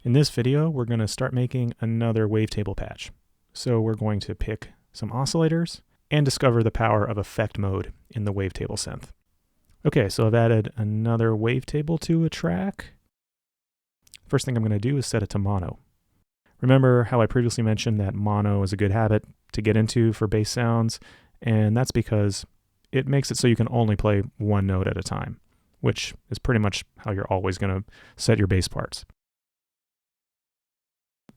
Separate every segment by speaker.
Speaker 1: In this video, we're going to start making another wavetable patch. So we're going to pick some oscillators and discover the power of effect mode in the wavetable synth. Okay, so I've added another wavetable to a track. First thing I'm going to do is set it to mono. Remember how I previously mentioned that mono is a good habit to get into for bass sounds, and that's because it makes it so you can only play one note at a time, which is pretty much how you're always going to set your bass parts.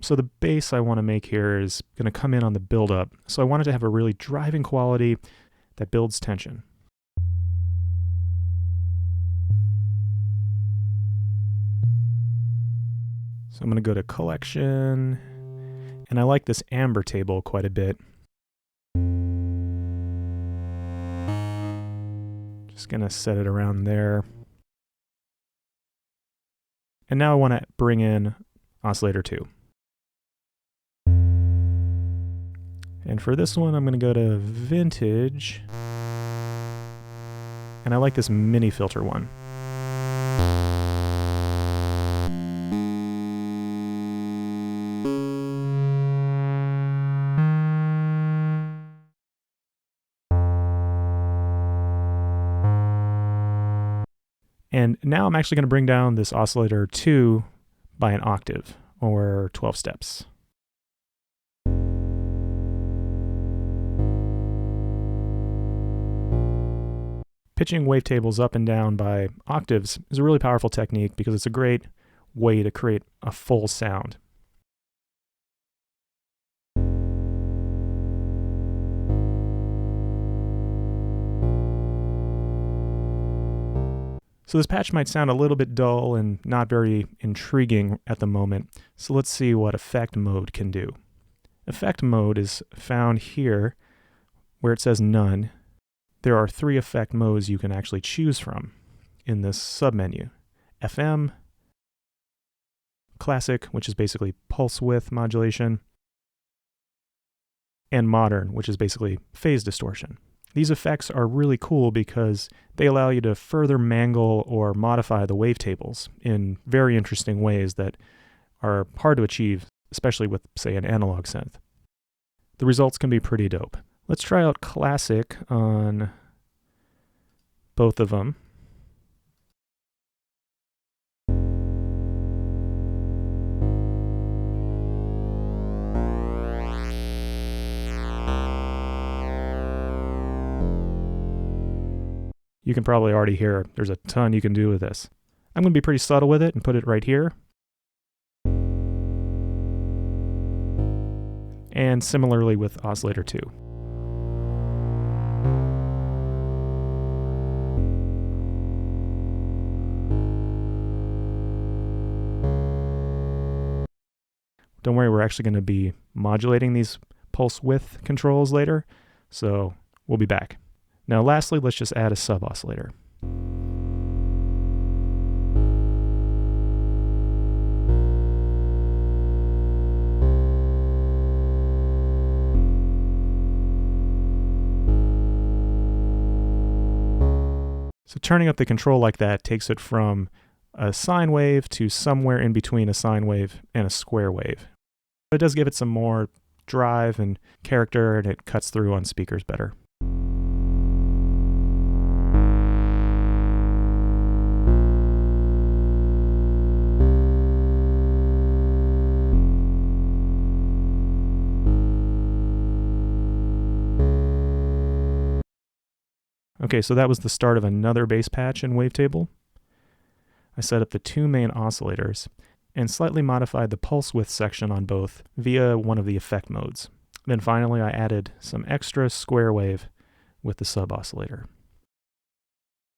Speaker 1: So the bass I want to make here is going to come in on the build-up, so I want it to have a really driving quality that builds tension. So I'm going to go to Collection, and I like this amber table quite a bit. Just going to set it around there. And now I want to bring in oscillator 2. And for this one, I'm going to go to Vintage, and I like this mini filter one. And now I'm actually going to bring down this oscillator 2 by an octave, or 12 steps. Pitching wavetables up and down by octaves is a really powerful technique because it's a great way to create a full sound. So this patch might sound a little bit dull and not very intriguing at the moment, so let's see what effect mode can do. Effect mode is found here where it says none. There are 3 effect modes you can actually choose from in this submenu. FM, Classic, which is basically pulse width modulation, and Modern, which is basically phase distortion. These effects are really cool because they allow you to further mangle or modify the wavetables in very interesting ways that are hard to achieve, especially with, say, an analog synth. The results can be pretty dope. Let's try out Classic on both of them. You can probably already hear there's a ton you can do with this. I'm going to be pretty subtle with it and put it right here. And similarly with oscillator 2. Don't worry, we're actually going to be modulating these pulse width controls later, so we'll be back. Now lastly, let's just add a sub-oscillator. So turning up the control like that takes it from a sine wave to somewhere in between a sine wave and a square wave. It does give it some more drive and character, and it cuts through on speakers better. Okay, so that was the start of another bass patch in Wavetable. I set up the 2 main oscillators and slightly modified the pulse width section on both via one of the effect modes. Then finally I added some extra square wave with the sub oscillator.